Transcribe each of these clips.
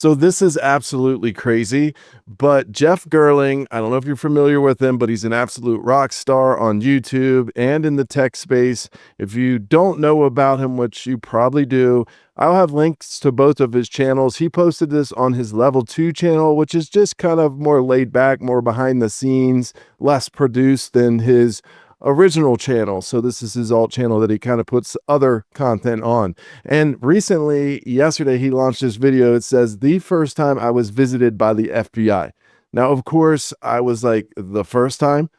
So this is absolutely crazy, but Jeff Geerling, I don't know if you're familiar with him, but he's an absolute rock star on YouTube and in the tech space. If you don't know about him, which you probably do, I'll have links to both of his channels. He posted this on his level 2 channel, which is just kind of more laid back, more behind the scenes, less produced than his original channel. So this is his alt channel that he kind of puts other content on. And recently, yesterday, he launched this video. It says, "The first time I was visited by the FBI." Now, of course, I was like, the first time?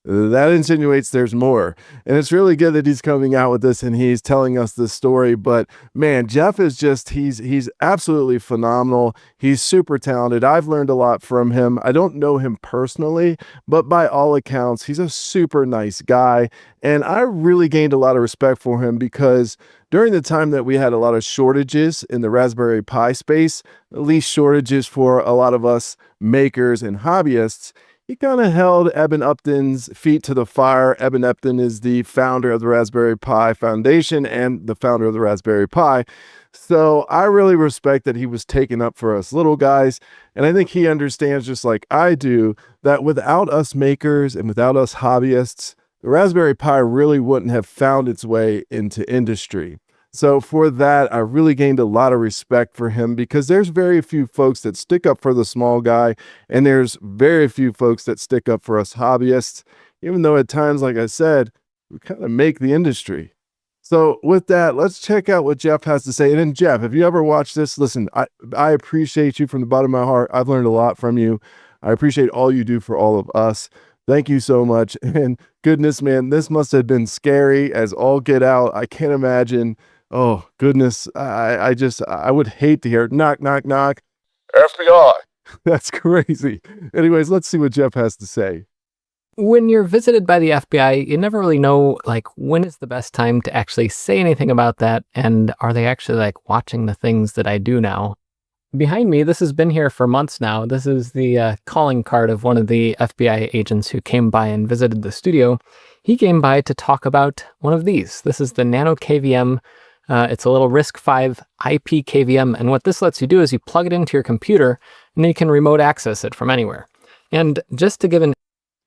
That insinuates there's more. And it's really good that he's coming out with this and he's telling us this story. But man, Jeff is just, he's absolutely phenomenal. He's super talented. I've learned a lot from him. I don't know him personally, but by all accounts, he's a super nice guy. And I really gained a lot of respect for him because during the time that we had a lot of shortages in the Raspberry Pi space, at least shortages for a lot of us makers and hobbyists, he kind of held Eben Upton's feet to the fire. Eben Upton is the founder of the Raspberry Pi Foundation and the founder of the Raspberry Pi. So I really respect that he was taking up for us little guys. And I think he understands, just like I do, that without us makers and without us hobbyists, the Raspberry Pi really wouldn't have found its way into industry. So for that, I really gained a lot of respect for him because there's very few folks that stick up for the small guy, and there's very few folks that stick up for us hobbyists, even though at times, like I said, we kind of make the industry. So with that, let's check out what Jeff has to say. And then Jeff, if you ever watch this, listen, I appreciate you from the bottom of my heart. I've learned a lot from you. I appreciate all you do for all of us. Thank you so much. And goodness, man, this must have been scary as all get out. I can't imagine. Oh, goodness. I would hate to hear knock, knock, knock. FBI. That's crazy. Anyways, let's see what Jeff has to say. When you're visited by the FBI, you never really know, like, when is the best time to actually say anything about that, and are they actually, like, watching the things that I do now? Behind me, this has been here for months now. This is the calling card of one of the FBI agents who came by and visited the studio. He came by to talk about one of these. This is the Nano KVM. It's a little RISC-V IP KVM, and what this lets you do is you plug it into your computer, and then you can remote access it from anywhere. And just to give an...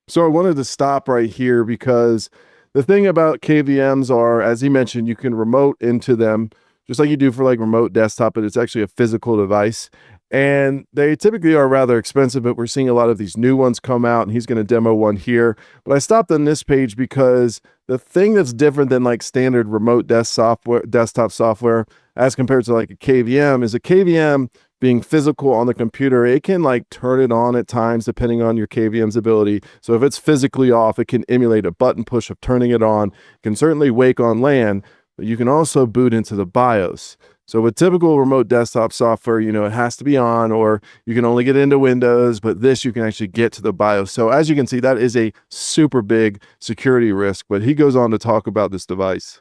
So I wanted to stop right here because the thing about KVMs are, as he mentioned, you can remote into them, just like you do for like remote desktop, but it's actually a physical device. And they typically are rather expensive, but we're seeing a lot of these new ones come out, and he's going to demo one here. But I stopped on this page because the thing that's different than like standard remote desktop software as compared to like a KVM is a KVM being physical on the computer. It can like turn it on at times depending on your KVM's ability. So if it's physically off, it can emulate a button push of turning it on. It can certainly wake on LAN, but you can also boot into the BIOS. So with typical remote desktop software, you know, it has to be on, or you can only get into Windows, but this you can actually get to the BIOS. So as you can see, that is a super big security risk, but he goes on to talk about this device.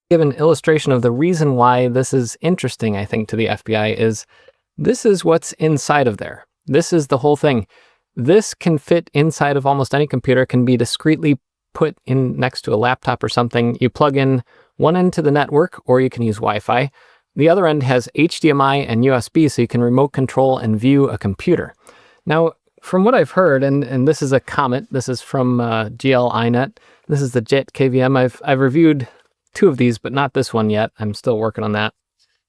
Give an illustration of the reason why this is interesting, I think, to the FBI is this is what's inside of there. This is the whole thing. This can fit inside of almost any computer, can be discreetly put in next to a laptop or something. You plug in one end to the network, or you can use Wi-Fi. The other end has HDMI and USB, so you can remote control and view a computer. Now, from what I've heard, and this is a comment, this is from GLINet. This is the JET KVM. I've reviewed 2 of these, but not this one yet. I'm still working on that.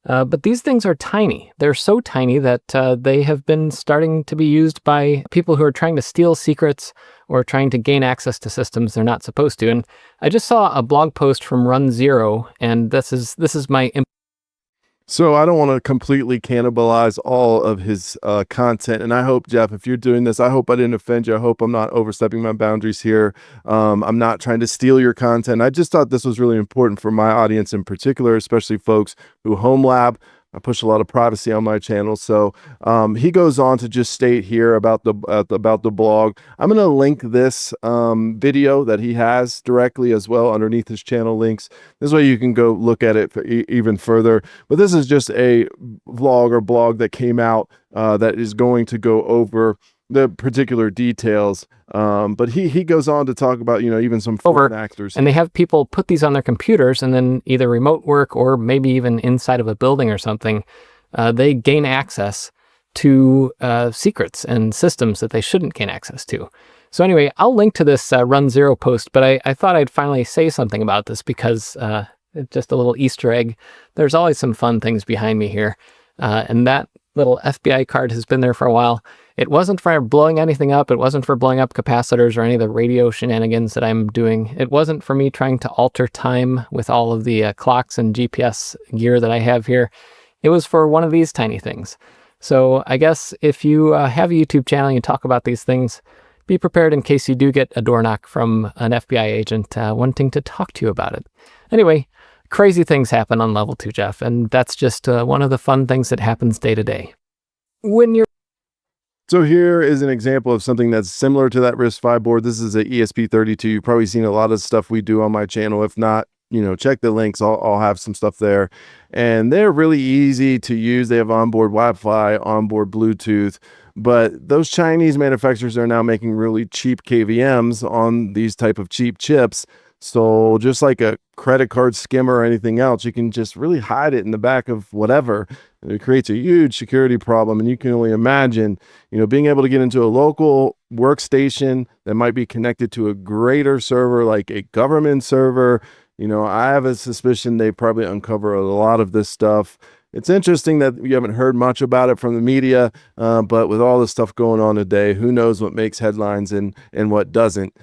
But these things are tiny. They're so tiny that they have been starting to be used by people who are trying to steal secrets or trying to gain access to systems they're not supposed to. And I just saw a blog post from Run Zero, and this is my... So I don't want to completely cannibalize all of his content. And I hope, Jeff, if you're doing this, I hope I didn't offend you. I hope I'm not overstepping my boundaries here. I'm not trying to steal your content. I just thought this was really important for my audience in particular, especially folks who homelab. I push a lot of privacy on my channel. So he goes on to just state here about the blog. I'm going to link this video that he has directly as well underneath his channel links. This way you can go look at it for even further. But this is just a vlog or blog that came out that is going to go over the particular details. But he goes on to talk about, you know, even some foreign actors. And they have people put these on their computers and then either remote work or maybe even inside of a building or something. they gain access to secrets and systems that they shouldn't gain access to. So anyway, I'll link to this Run Zero post, but I thought I'd finally say something about this because just a little Easter egg. There's always some fun things behind me here. And that little FBI card has been there for a while. It wasn't for blowing anything up. It wasn't for blowing up capacitors or any of the radio shenanigans that I'm doing. It wasn't for me trying to alter time with all of the clocks and GPS gear that I have here. It was for one of these tiny things. So I guess if you have a YouTube channel and you talk about these things, be prepared in case you do get a door knock from an FBI agent wanting to talk to you about it. Anyway, crazy things happen on level 2, Jeff, and that's just one of the fun things that happens day to day. So here is an example of something that's similar to that RISC-V board. This is an ESP32. You've probably seen a lot of stuff we do on my channel. If not, check the links. I'll have some stuff there. And they're really easy to use. They have onboard Wi-Fi, onboard Bluetooth. But those Chinese manufacturers are now making really cheap KVMs on these type of cheap chips. So just like a credit card skimmer or anything else, you can just really hide it in the back of whatever. And it creates a huge security problem. And you can only imagine, being able to get into a local workstation that might be connected to a greater server, like a government server. I have a suspicion they probably uncover a lot of this stuff. It's interesting that you haven't heard much about it from the media, but with all the stuff going on today, who knows what makes headlines and what doesn't.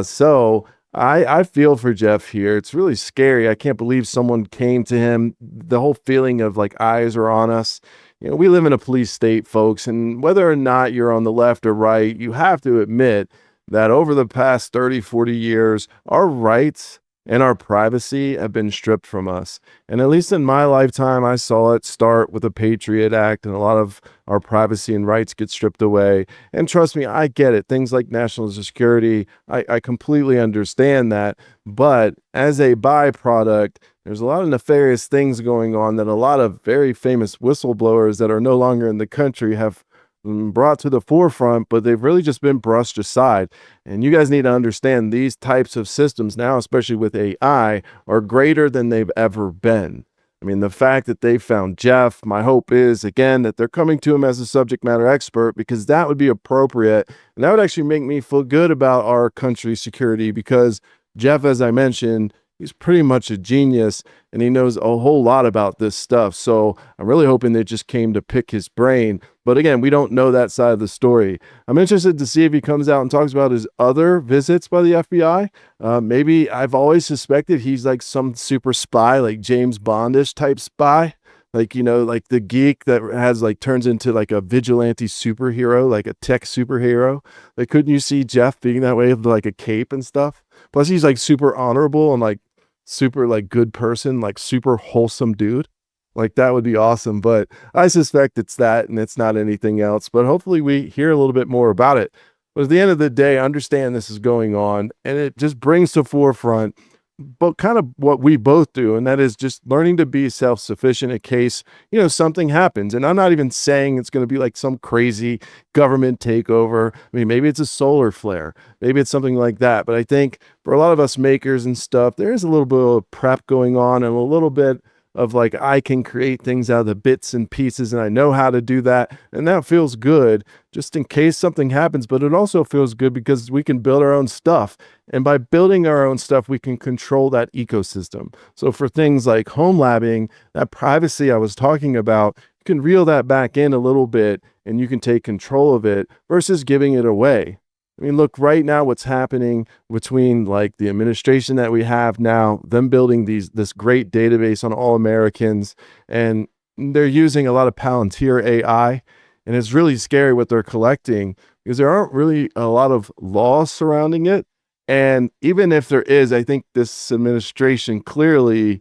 So I feel for Jeff here. It's really scary. I can't believe someone came to him. The whole feeling of like eyes are on us. We live in a police state, folks, and whether or not you're on the left or right, you have to admit that over the past 30, 40 years, our rights and our privacy have been stripped from us. And at least in my lifetime, I saw it start with the Patriot Act, and a lot of our privacy and rights get stripped away. And trust me, I get it. Things like national security, I completely understand that. But as a byproduct, there's a lot of nefarious things going on that a lot of very famous whistleblowers that are no longer in the country have brought to the forefront, but they've really just been brushed aside. And you guys need to understand these types of systems now, especially with AI, are greater than they've ever been. I mean, the fact that they found Jeff, my hope is, again, that they're coming to him as a subject matter expert, because that would be appropriate. And that would actually make me feel good about our country's security, because Jeff, as I mentioned, he's pretty much a genius and he knows a whole lot about this stuff. So I'm really hoping they just came to pick his brain. But again, we don't know that side of the story. I'm interested to see if he comes out and talks about his other visits by the FBI. Maybe I've always suspected he's like some super spy, like James Bondish type spy. Like, like the geek that has turns into like a vigilante superhero, like a tech superhero. Like, couldn't you see Jeff being that way with like a cape and stuff? Plus he's like super honorable and like super like good person, like super wholesome dude. Like that would be awesome. But I suspect it's that and it's not anything else. But hopefully we hear a little bit more about it. But at the end of the day, I understand this is going on, and it just brings to forefront but kind of what we both do, and that is just learning to be self-sufficient in case, something happens. And I'm not even saying it's going to be like some crazy government takeover. I mean, maybe it's a solar flare. Maybe it's something like that. But I think for a lot of us makers and stuff, there is a little bit of prep going on and a little bit of like, I can create things out of the bits and pieces, and I know how to do that. And that feels good just in case something happens, but it also feels good because we can build our own stuff. And by building our own stuff, we can control that ecosystem. So for things like homelabbing, that privacy I was talking about, you can reel that back in a little bit and you can take control of it versus giving it away. I mean, look, right now, what's happening between like the administration that we have now, them building this great database on all Americans, and they're using a lot of Palantir AI, and it's really scary what they're collecting because there aren't really a lot of laws surrounding it. And even if there is, I think this administration clearly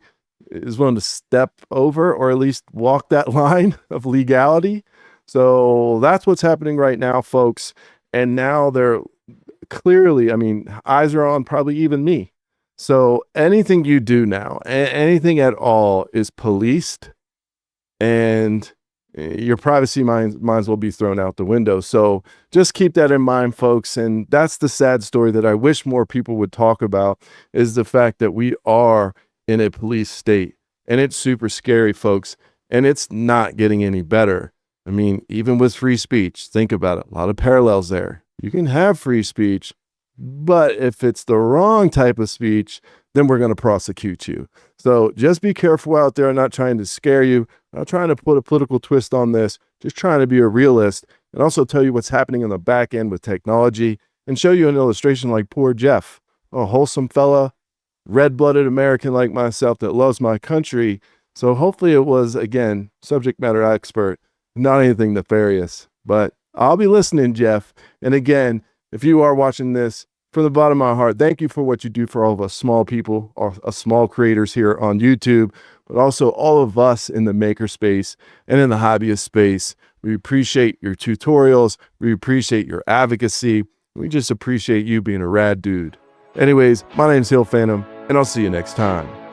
is willing to step over or at least walk that line of legality. So that's what's happening right now, folks. And now they're clearly, eyes are on probably even me. So anything you do now, anything at all is policed, and your privacy might as well be thrown out the window. So just keep that in mind, folks. And that's the sad story that I wish more people would talk about, is the fact that we are in a police state. And it's super scary, folks. and it's not getting any better. I mean, even with free speech, think about it. A lot of parallels there. You can have free speech, but if it's the wrong type of speech, then we're going to prosecute you. So just be careful out there. I'm not trying to scare you. I'm not trying to put a political twist on this. Just trying to be a realist and also tell you what's happening on the back end with technology and show you an illustration like poor Jeff, a wholesome fella, red-blooded American like myself that loves my country. So hopefully it was, again, subject matter expert, not anything nefarious. But I'll be listening, Jeff. And again, if you are watching this, from the bottom of my heart, thank you for what you do for all of us small people, or us small creators here on YouTube, but also all of us in the maker space and in the hobbyist space. We appreciate your tutorials. We appreciate your advocacy. We just appreciate you being a rad dude. Anyways, my name's Hill Phantom, and I'll see you next time.